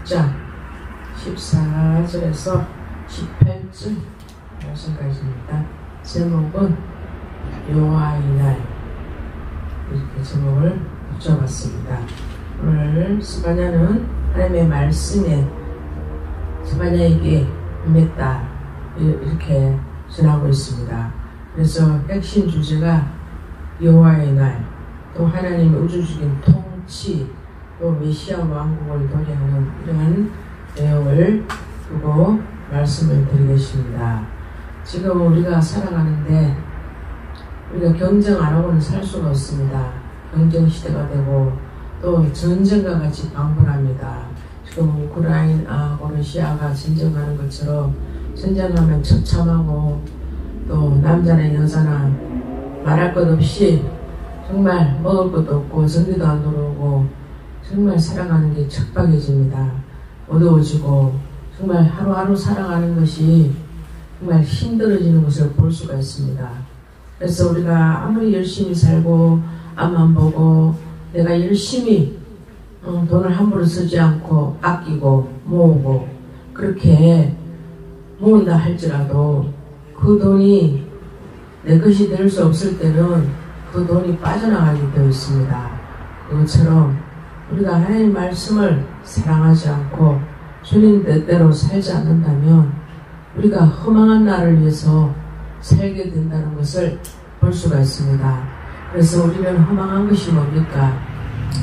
6장 14절에서 18절 말씀까지입니다. 제목은 여호와의 날, 이렇게 제목을 붙여봤습니다. 오늘 스바냐는 하나님의 말씀에 스바냐에게 임했다, 이렇게 전하고 있습니다. 그래서 핵심 주제가 여호와의 날, 또 하나님의 우주적인 통치, 또 메시아 왕국을 도래하는 이러한 내용을 두고 말씀을 드리겠습니다. 지금 우리가 살아가는데 우리가 경쟁 안 하고는 살 수가 없습니다. 경쟁 시대가 되고 또 전쟁과 같이 방불합니다. 지금 우크라이나하고 러시아가 전쟁하는 것처럼 전쟁하면 처참하고 또 남자나 여자나 말할 것 없이 정말 먹을 것도 없고 전기도 안 들어오고 정말 살아가는 게 척박해집니다. 어두워지고 정말 하루하루 살아가는 것이 정말 힘들어지는 것을 볼 수가 있습니다. 그래서 우리가 아무리 열심히 살고 앞만 보고 내가 열심히 돈을 함부로 쓰지 않고 아끼고 모으고 그렇게 모은다 할지라도 그 돈이 내 것이 될 수 없을 때는 그 돈이 빠져나가게 되어 있습니다. 그것처럼 우리가 하나님의 말씀을 사랑하지 않고 주님 뜻대로 살지 않는다면 우리가 허망한 날을 위해서 살게 된다는 것을 볼 수가 있습니다. 그래서 우리는 허망한 것이 뭡니까?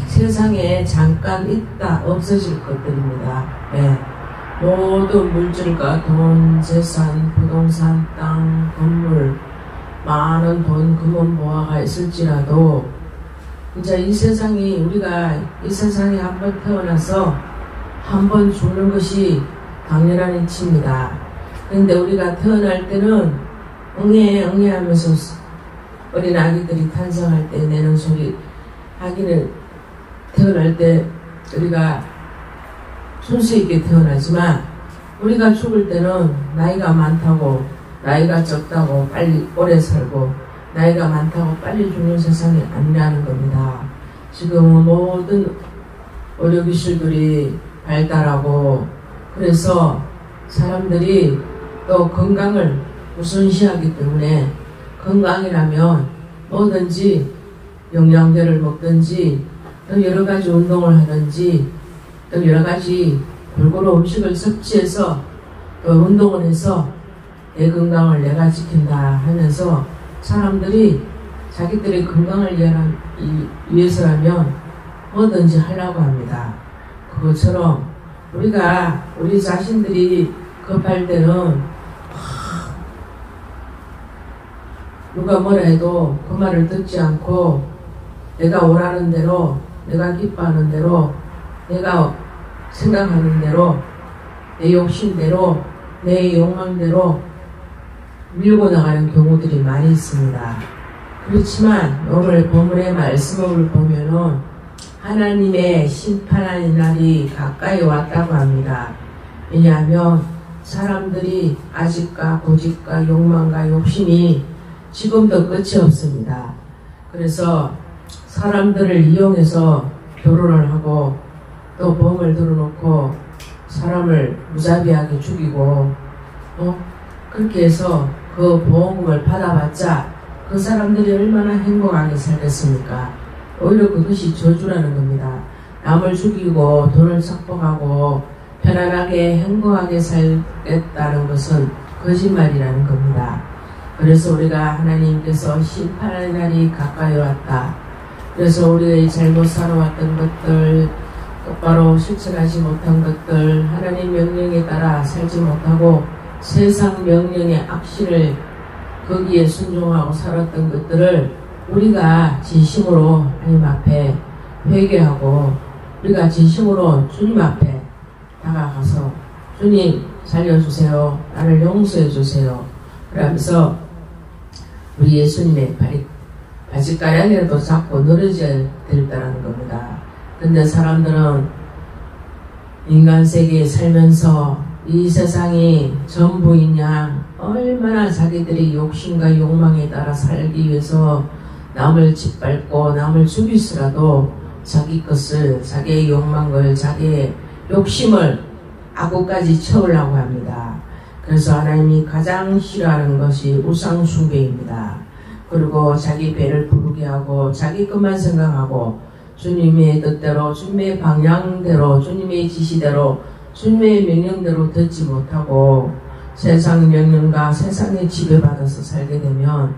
세상에 잠깐 있다 없어질 것들입니다. 네. 모든 물질과 돈, 재산, 부동산, 땅, 건물, 많은 돈, 금은 보화가 있을지라도 이제 이 세상이, 우리가 이 세상에 한번 태어나서 한번 죽는 것이 당연한 이치입니다. 그런데 우리가 태어날 때는 응애 하면서 어린 아기들이 탄생할 때 내는 소리 하기는 태어날 때 우리가 순수 있게 태어나지만 우리가 죽을 때는 나이가 많다고, 나이가 적다고 빨리 오래 살고 나이가 많다고 빨리 죽는 세상이 아니라는 겁니다. 지금 모든 의료기술들이 발달하고 그래서 사람들이 또 건강을 우선시하기 때문에 건강이라면 뭐든지 영양제를 먹든지 또 여러가지 운동을 하든지 또 여러가지 골고루 음식을 섭취해서 또 운동을 해서 내 건강을 내가 지킨다 하면서 사람들이 자기들의 건강을 위해서라면 뭐든지 하려고 합니다. 그것처럼 우리 자신들이 급할 때는 누가 뭐라 해도 그 말을 듣지 않고 내가 원하는 대로, 내가 기뻐하는 대로, 내가 생각하는 대로, 내 욕심대로, 내 욕망대로 밀고 나가는 경우들이 많이 있습니다. 그렇지만 오늘 본문의 말씀을 보면은 하나님의 심판하는 날이 가까이 왔다고 합니다. 왜냐하면 사람들이 아집과 고집과 욕망과 욕심이 지금도 끝이 없습니다. 그래서 사람들을 이용해서 결혼을 하고 또 보험을 들어놓고 사람을 무자비하게 죽이고 그렇게 해서 그 보험금을 받아봤자 그 사람들이 얼마나 행복하게 살겠습니까? 오히려 그것이 저주라는 겁니다. 남을 죽이고 돈을 삭복하고 편안하게 행복하게 살겠다는 것은 거짓말이라는 겁니다. 그래서 우리가 하나님께서 심판의 날이 가까이 왔다. 그래서 우리의 잘못 살아왔던 것들, 똑바로 실천하지 못한 것들, 하나님 명령에 따라 살지 못하고 세상 명령의 악신을 거기에 순종하고 살았던 것들을 우리가 진심으로 하나님 앞에 회개하고 우리가 진심으로 주님 앞에 다가가서 주님 살려주세요, 나를 용서해 주세요 그러면서 우리 예수님의 바짓가랑이라도 잡고 늘어져야 된다는 겁니다. 근데 사람들은 인간 세계에 살면서 이 세상이 전부인 양 얼마나 자기들이 욕심과 욕망에 따라 살기 위해서 남을 짓밟고 남을 죽이더라도 자기 것을, 자기의 욕망을, 자기의 욕심을 악구까지 채우려고 합니다. 그래서 하나님이 가장 싫어하는 것이 우상숭배입니다. 그리고 자기 배를 부르게 하고 자기 것만 생각하고 주님의 뜻대로 주님의 방향대로 주님의 지시대로 주님의 명령대로 듣지 못하고 세상 명령과 세상에 지배받아서 살게 되면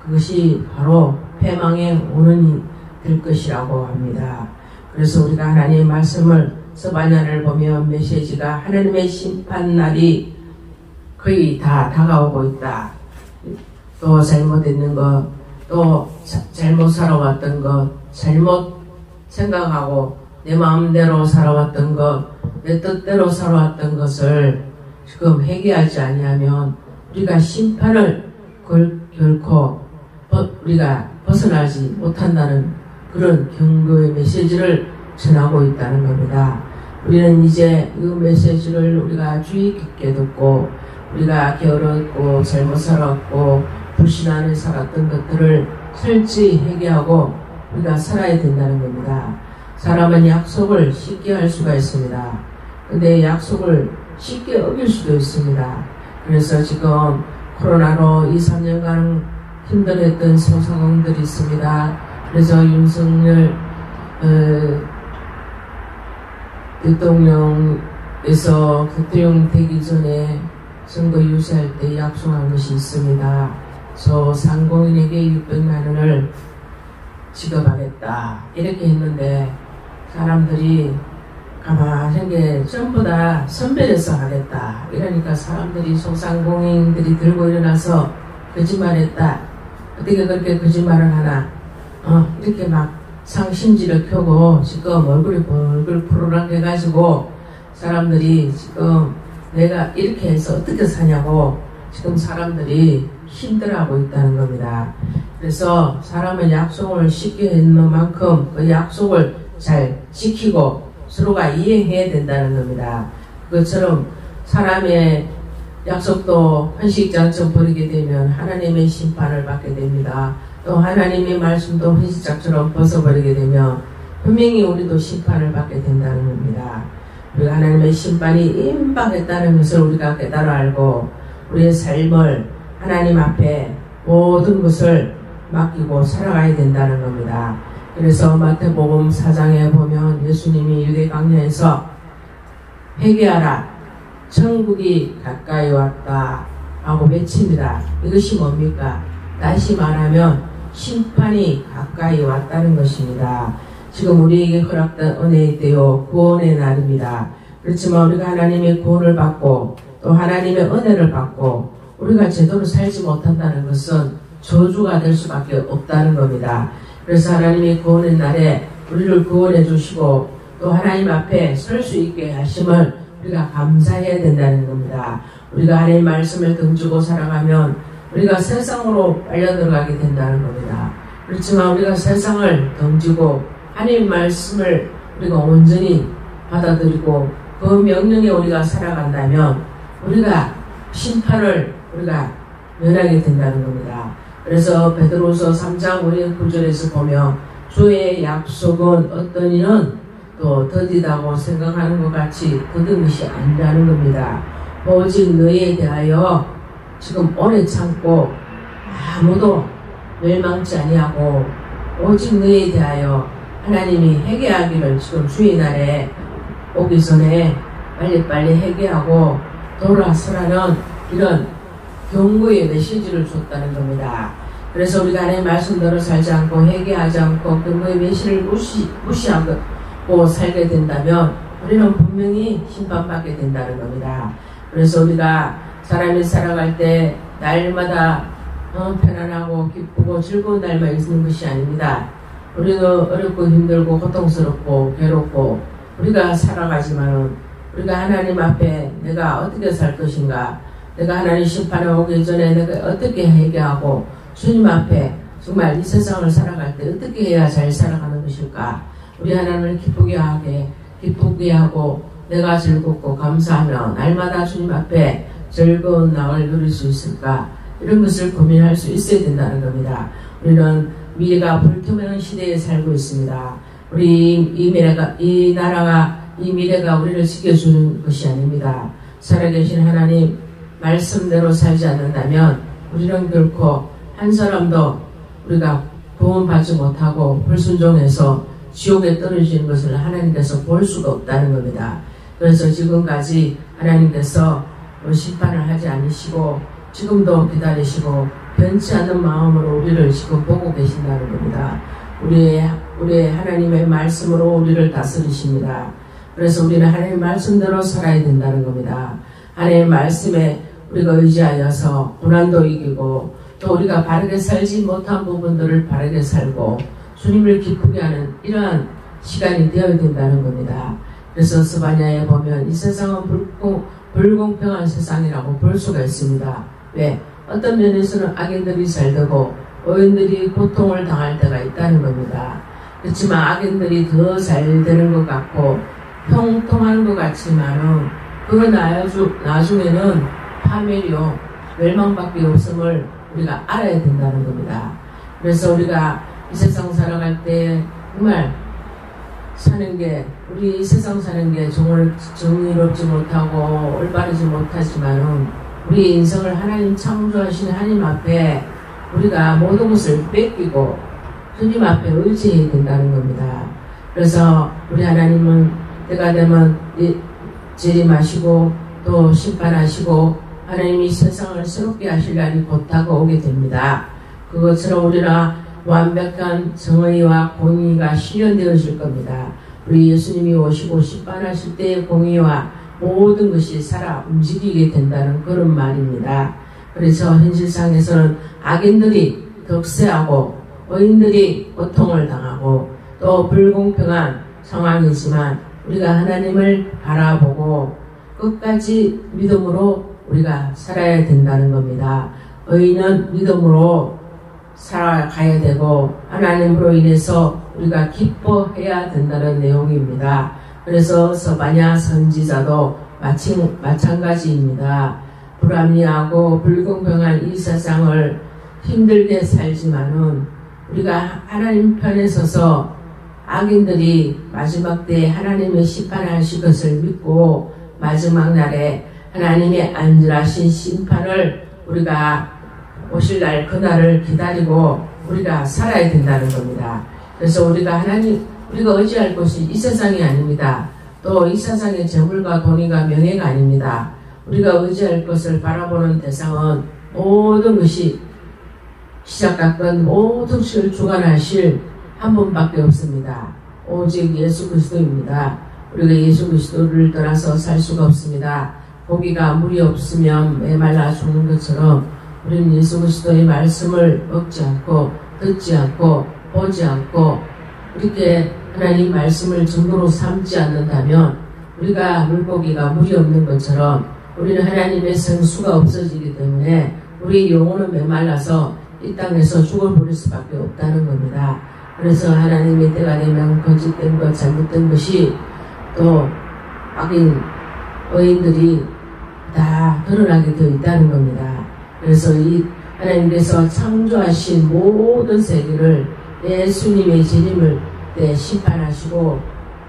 그것이 바로 패망의 원인이 될 것이라고 합니다. 그래서 우리가 하나님의 말씀을 스바냐를 보면 메시지가 하나님의 심판날이 거의 다 다가오고 있다. 또 잘못했는 것, 또 잘못 살아왔던 것, 잘못 생각하고 내 마음대로 살아왔던 것, 내 뜻대로 살아왔던 것을 지금 회개하지 아니하면 우리가 심판을 결코 우리가 벗어나지 못한다는 그런 경고의 메시지를 전하고 있다는 겁니다. 우리는 이제 이 메시지를 우리가 주의 깊게 듣고 우리가 게으르고 잘못 살았고 불신 안에 살았던 것들을 철저히 회개하고 우리가 살아야 된다는 겁니다. 사람은 약속을 쉽게 할 수가 있습니다. 근데 약속을 쉽게 어길 수도 있습니다. 그래서 지금 코로나로 2~3년간 힘들었던 소상공들이 있습니다. 그래서 윤석열 대통령에서 대통령 되기 전에 선거 유세할 때 약속한 것이 있습니다. 소상공인에게 600만 원을 지급하겠다 이렇게 했는데 사람들이 가만한 게 전부 다 선별해서 하겠다 이러니까 사람들이 소상공인들이 들고 일어나서 거짓말했다. 어떻게 그렇게 거짓말을 하나 이렇게 막 상심지를 켜고 지금 얼굴이 벌글 푸르락 해가지고 사람들이 지금 내가 이렇게 해서 어떻게 사냐고 지금 사람들이 힘들어하고 있다는 겁니다. 그래서 사람은 약속을 쉽게 했는 만큼 그 약속을 잘 지키고 서로가 이해해야 된다는 겁니다. 그것처럼 사람의 약속도 헌식장처럼 버리게 되면 하나님의 심판을 받게 됩니다. 또 하나님의 말씀도 헌식장처럼 벗어버리게 되면 분명히 우리도 심판을 받게 된다는 겁니다. 우리가 하나님의 심판이 임박했다는 것을 우리가 깨달아 알고 우리의 삶을 하나님 앞에 모든 것을 맡기고 살아가야 된다는 겁니다. 그래서 마태복음 4장에 보면 예수님이 유대 강야에서 회개하라 천국이 가까이 왔다 하고 외칩니다. 이것이 뭡니까? 다시 말하면 심판이 가까이 왔다는 것입니다. 지금 우리에게 허락된 은혜의 때요 구원의 날입니다. 그렇지만 우리가 하나님의 구원을 받고 또 하나님의 은혜를 받고 우리가 제대로 살지 못한다는 것은 저주가 될 수밖에 없다는 겁니다. 그래서 하나님의 구원의 날에 우리를 구원해 주시고 또 하나님 앞에 설 수 있게 하심을 우리가 감사해야 된다는 겁니다. 우리가 하나님의 말씀을 등지고 살아가면 우리가 세상으로 빨려 들어가게 된다는 겁니다. 그렇지만 우리가 세상을 등지고 하나님의 말씀을 우리가 온전히 받아들이고 그 명령에 우리가 살아간다면 우리가 심판을 우리가 면하게 된다는 겁니다. 그래서 베드로서 3장 5절 9절에서 보면 주의 약속은 어떤 이는 또 더디다고 생각하는 것 같이 더딘 것이 아니라는 겁니다. 오직 너희에 대하여 지금 오래 참고 아무도 멸망치 아니하고 오직 너희에 대하여 하나님이 회개하기를 지금 주의 날에 오기 전에 빨리빨리 회개하고 돌아서라는 이런 경고의 메시지를 줬다는 겁니다. 그래서 우리가 하나님의 말씀대로 살지 않고 회개하지 않고 경고의 메시지를 무시하고 살게 된다면 우리는 분명히 심판받게 된다는 겁니다. 그래서 우리가 사람이 살아갈 때 날마다 편안하고 기쁘고 즐거운 날만 있는 것이 아닙니다. 우리도 어렵고 힘들고 고통스럽고 괴롭고 우리가 살아가지만은 우리가 하나님 앞에 내가 어떻게 살 것인가, 내가 하나님 심판에 오기 전에 내가 어떻게 회개하고 주님 앞에 정말 이 세상을 살아갈 때 어떻게 해야 잘 살아가는 것일까, 우리 하나님을 기쁘게 하고 내가 즐겁고 감사하며 날마다 주님 앞에 즐거운 날을 누릴 수 있을까, 이런 것을 고민할 수 있어야 된다는 겁니다. 우리는 미래가 불투명한 시대에 살고 있습니다. 우리 이 나라가 이 미래가 우리를 지켜주는 것이 아닙니다. 살아계신 하나님 말씀대로 살지 않는다면 우리는 결코 한 사람도 우리가 구원받지 못하고 불순종해서 지옥에 떨어지는 것을 하나님께서 볼 수가 없다는 겁니다. 그래서 지금까지 하나님께서 심판을 하지 않으시고 지금도 기다리시고 변치 않는 마음으로 우리를 지금 보고 계신다는 겁니다. 우리의 하나님의 말씀으로 우리를 다스리십니다. 그래서 우리는 하나님의 말씀대로 살아야 된다는 겁니다. 하나님의 말씀에 우리가 의지하여서 고난도 이기고 또 우리가 바르게 살지 못한 부분들을 바르게 살고 주님을 기쁘게 하는 이러한 시간이 되어야 된다는 겁니다. 그래서 스바냐에 보면 이 세상은 불공평한 세상이라고 볼 수가 있습니다. 왜? 어떤 면에서는 악인들이 잘되고 의인들이 고통을 당할 때가 있다는 겁니다. 그렇지만 악인들이 더 잘되는 것 같고 평통한 것 같지만은 그 나중에는 파멸이요 멸망밖에 없음을 우리가 알아야 된다는 겁니다. 그래서 우리가 이 세상 살아갈 때 정말 사는 게 우리 이 세상 사는 게 정의롭지 못하고 올바르지 못하지만은 우리 인생을 하나님 창조하신 하나님 앞에 우리가 모든 것을 뺏기고 주님 앞에 의지해야 된다는 겁니다. 그래서 우리 하나님은 때가 되면 재림하시고 또 심판하시고 하나님이 세상을 새롭게 하실 날이 곧 다가오게 됩니다. 그것처럼 우리가 완벽한 정의와 공의가 실현되어질 겁니다. 우리 예수님이 오시고 심판하실 때의 공의와 모든 것이 살아 움직이게 된다는 그런 말입니다. 그래서 현실상에서는 악인들이 득세하고 의인들이 고통을 당하고 또 불공평한 상황이지만 우리가 하나님을 바라보고 끝까지 믿음으로 우리가 살아야 된다는 겁니다. 의인은 믿음으로 살아가야 되고 하나님으로 인해서 우리가 기뻐해야 된다는 내용입니다. 그래서 스바냐 선지자도 마찬가지입니다. 불합리하고 불공평한 이 세상을 힘들게 살지만은 우리가 하나님 편에 서서 악인들이 마지막 때에 하나님의 심판하실 것을 믿고 마지막 날에 하나님의 안전하신 심판을 우리가 오실 날 그날을 기다리고 우리가 살아야 된다는 겁니다. 그래서 우리가 의지할 것이 이 세상이 아닙니다. 또 이 세상의 재물과 돈이가 명예가 아닙니다. 우리가 의지할 것을 바라보는 대상은 모든 것이 시작과 끝 모든 것을 주관하실 한 분밖에 없습니다. 오직 예수 그리스도입니다. 우리가 예수 그리스도를 떠나서 살 수가 없습니다. 고기가 물이 없으면 메말라 죽는 것처럼 우리는 예수 그리스도의 말씀을 먹지 않고 듣지 않고 보지 않고 이렇게 하나님 말씀을 증거로 삼지 않는다면 우리가 물고기가 물이 없는 것처럼 우리는 하나님의 생수가 없어지기 때문에 우리 영혼은 메말라서 이 땅에서 죽어버릴 수밖에 없다는 겁니다. 그래서 하나님의 때가 되면 거짓된 것, 잘못된 것이 또 악인, 의인들이 다 드러나게 되어 있다는 겁니다. 그래서 이 하나님께서 창조하신 모든 세계를 예수님의 재림을 때 심판하시고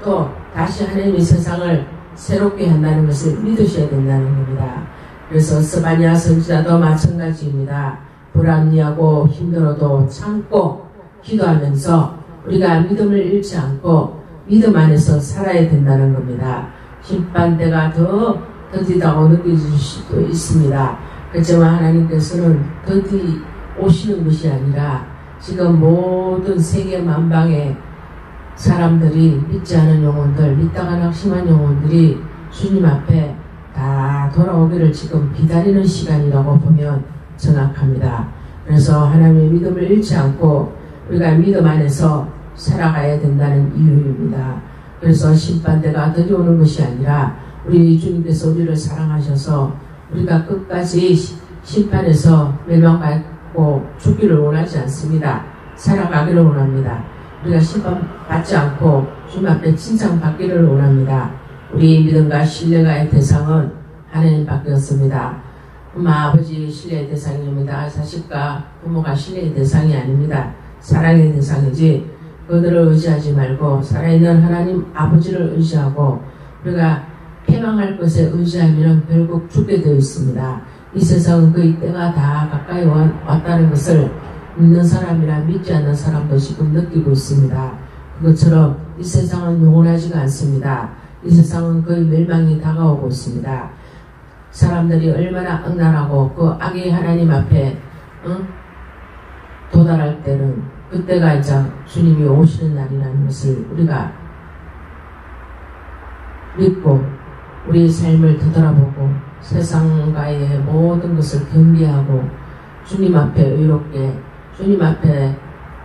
또 다시 하나님의 세상을 새롭게 한다는 것을 믿으셔야 된다는 겁니다. 그래서 스바냐 선지자도 마찬가지입니다. 불합리하고 힘들어도 참고 기도하면서 우리가 믿음을 잃지 않고 믿음 안에서 살아야 된다는 겁니다. 심판대가 더 더디다고 느껴질 수도 있습니다. 그렇지만 하나님께서는 더디 오시는 것이 아니라 지금 모든 세계 만방의 사람들이 믿지 않은 영혼들, 믿다가 낙심한 영혼들이 주님 앞에 다 돌아오기를 지금 기다리는 시간이라고 보면 정확합니다. 그래서 하나님의 믿음을 잃지 않고 우리가 믿음 안에서 살아가야 된다는 이유입니다. 그래서 심판대가 더디오는 것이 아니라 우리 주님께서 우리를 사랑하셔서 우리가 끝까지 심판에서 멸망받고 죽기를 원하지 않습니다. 살아가기를 원합니다. 우리가 심판받지 않고 주님 앞에 칭찬받기를 원합니다. 우리 믿음과 신뢰가의 대상은 하나님밖에 없습니다. 엄마, 아버지 신뢰의 대상입니다. 자식과 부모가 신뢰의 대상이 아닙니다. 사랑의 대상이지 그들을 의지하지 말고 살아있는 하나님 아버지를 의지하고 우리가 패망할 것에 의지하면 결국 죽게 되어 있습니다. 이 세상은 그의 때가 다 가까이 왔다는 것을 믿는 사람이나 믿지 않는 사람도 지금 느끼고 있습니다. 그것처럼 이 세상은 영원하지가 않습니다. 이 세상은 거의 멸망이 다가오고 있습니다. 사람들이 얼마나 악랄하고 그 악이 하나님 앞에 도달할 때는 그때가 이제 주님이 오시는 날이라는 것을 우리가 믿고 우리 삶을 되돌아보고 세상과의 모든 것을 경계하고 주님 앞에 의롭게 주님 앞에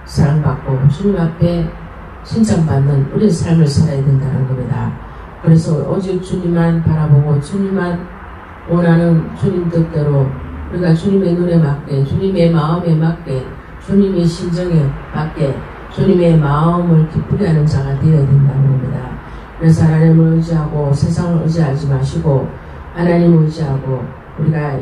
사랑받고 주님 앞에 칭찬받는 우리의 삶을 살아야 된다는 겁니다. 그래서 오직 주님만 바라보고 주님만 원하는 주님 뜻대로 우리가 주님의 눈에 맞게 주님의 마음에 맞게 주님의 심정에 맞게 주님의 마음을 기쁘게 하는 자가 되어야 된다는 겁니다. 그래서 하나님을 의지하고 세상을 의지하지 마시고 하나님을 의지하고 우리가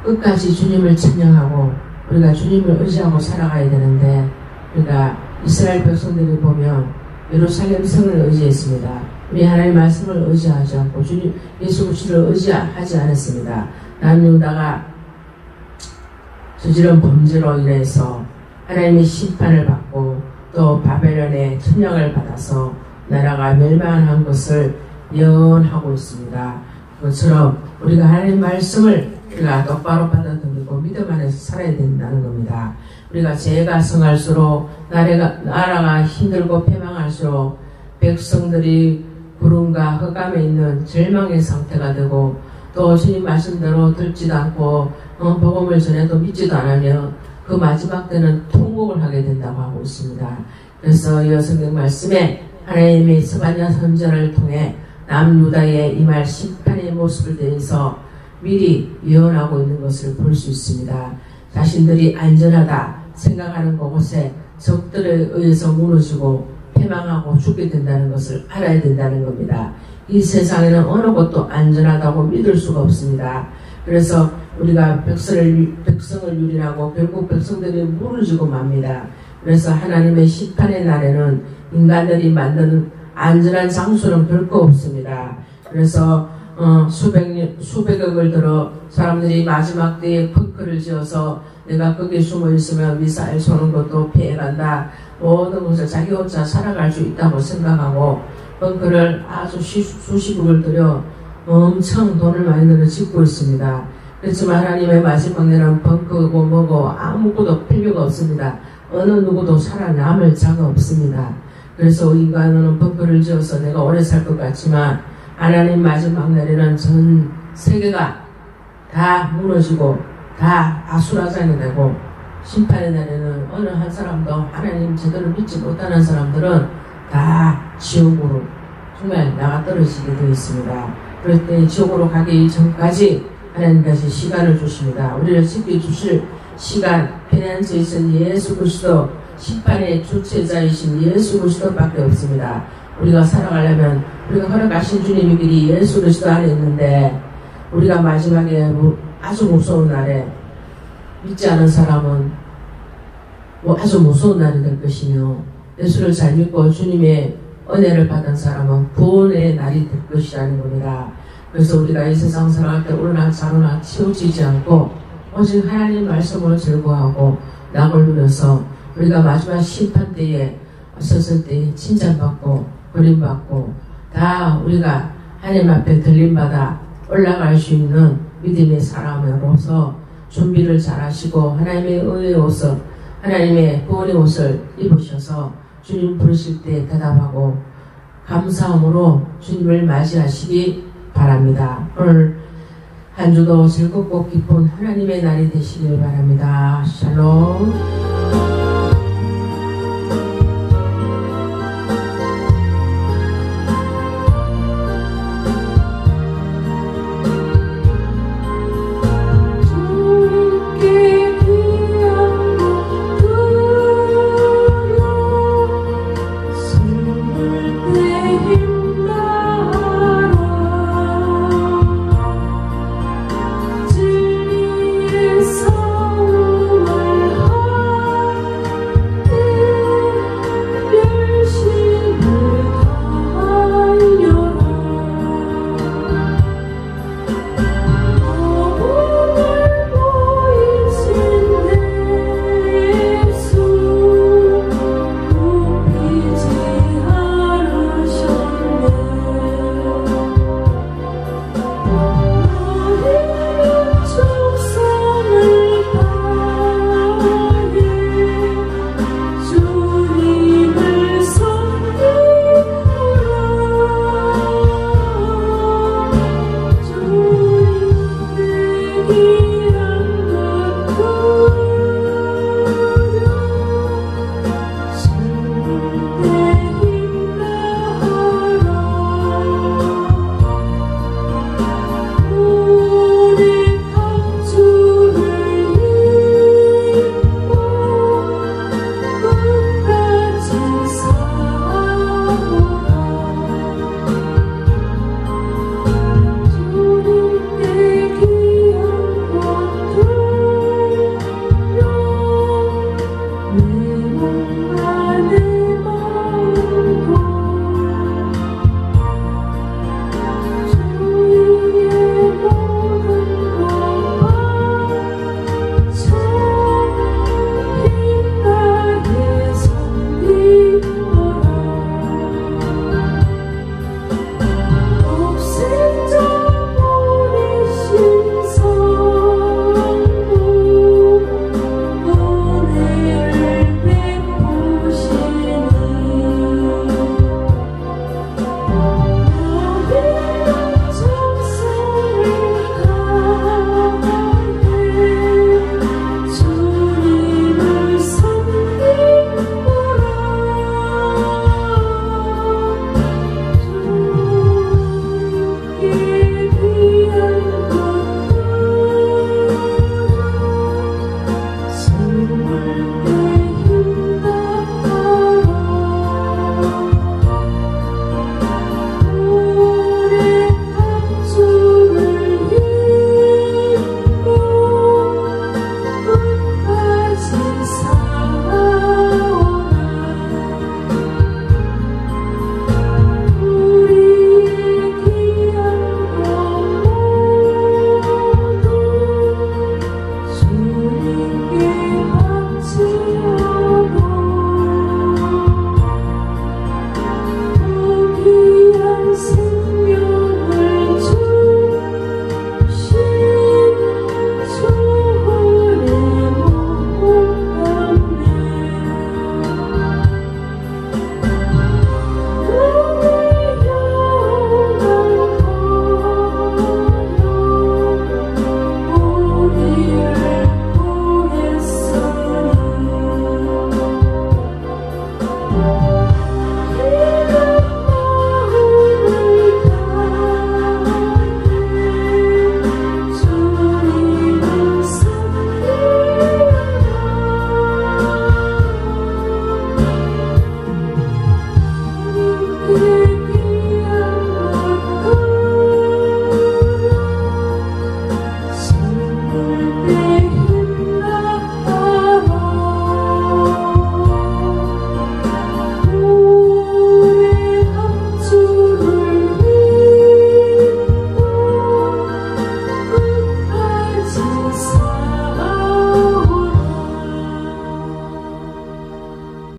끝까지 주님을 찬양하고 우리가 주님을 의지하고 살아가야 되는데 우리가 이스라엘 백성들이 보면 예루살렘 성을 의지했습니다. 우리 하나님의 말씀을 의지하지 않고 주님 예수 그리스도를 의지하지 않았습니다. 남유다가 저지른 범죄로 인해서 하나님의 심판을 받고 또 바벨론의 천령을 받아서 나라가 멸망한 것을 예언하고 있습니다. 그것처럼 우리가 하나님의 말씀을 우리가 똑바로 받아들이고 믿음 안에서 살아야 된다는 겁니다. 우리가 죄가 성할수록 나라가 힘들고 패망할수록 백성들이 구름과 흑암에 있는 절망의 상태가 되고 또 주님 말씀대로 듣지도 않고 복음을 전해도 믿지도 않으면 그 마지막 때는 통곡을 하게 된다고 하고 있습니다. 그래서 이 성경 말씀에 하나님의 스바냐 선지자를 통해 남유다의 이 말 심판의 모습을 대해서 미리 예언하고 있는 것을 볼 수 있습니다. 자신들이 안전하다 생각하는 그곳에 적들에 의해서 무너지고 패망하고 죽게 된다는 것을 알아야 된다는 겁니다. 이 세상에는 어느 것도 안전하다고 믿을 수가 없습니다. 그래서 우리가 백성을 유린하고 결국 백성들이 무너지고 맙니다. 그래서 하나님의 심판의 날에는 인간들이 만드는 안전한 장소는 결코 없습니다. 그래서 수백억을 들어 사람들이 마지막 때에 벙커를 지어서 내가 거기에 숨어 있으면 미사일 쏘는 것도 피해간다. 모든 것을 자기 혼자 살아갈 수 있다고 생각하고 벙커를 아주 수십억을 들여 엄청 돈을 많이 들여 짓고 있습니다. 그렇지만 하나님의 마지막 날은 벙커고 뭐고 아무것도 필요가 없습니다. 어느 누구도 살아남을 자가 없습니다. 그래서 인간은 벙커를 지어서 내가 오래 살 것 같지만 하나님 마지막 날에는 전 세계가 다 무너지고 다 아수라장이 되고 심판의 날에는 어느 한 사람도 하나님 제대로 믿지 못하는 사람들은 다 지옥으로 정말 나가 떨어지게 되어 있습니다. 그럴 때 지옥으로 가기 전까지 하나님께서 시간을 주십니다. 우리를 지켜주실 시간, 피난처이신 예수 그리스도, 심판의 주체자이신 예수 그리스도밖에 없습니다. 우리가 살아가려면 우리가 허락하신 주님의 길이 예수 그리스도 안에 있는데 우리가 마지막에 아주 무서운 날에 믿지 않은 사람은 아주 무서운 날이 될 것이며 예수를 잘 믿고 주님의 은혜를 받은 사람은 구원의 날이 될 것이라는 겁니다. 그래서 우리가 이 세상 살아갈 때 오르나 자르나 치우치지 않고 오직 하나님 말씀을 즐거워하고 낙을 누려서 우리가 마지막 심판 때에 섰을 때 칭찬받고 버림받고 다 우리가 하나님 앞에 들림받아 올라갈 수 있는 믿음의 사람으로서 준비를 잘 하시고 하나님의 의의 옷을 하나님의 구원의 옷을 입으셔서 주님 부르실 때 대답하고 감사함으로 주님을 맞이하시기 바랍니다. 오늘 한 주도 즐겁고 기쁜 하나님의 날이 되시길 바랍니다. 샬롬.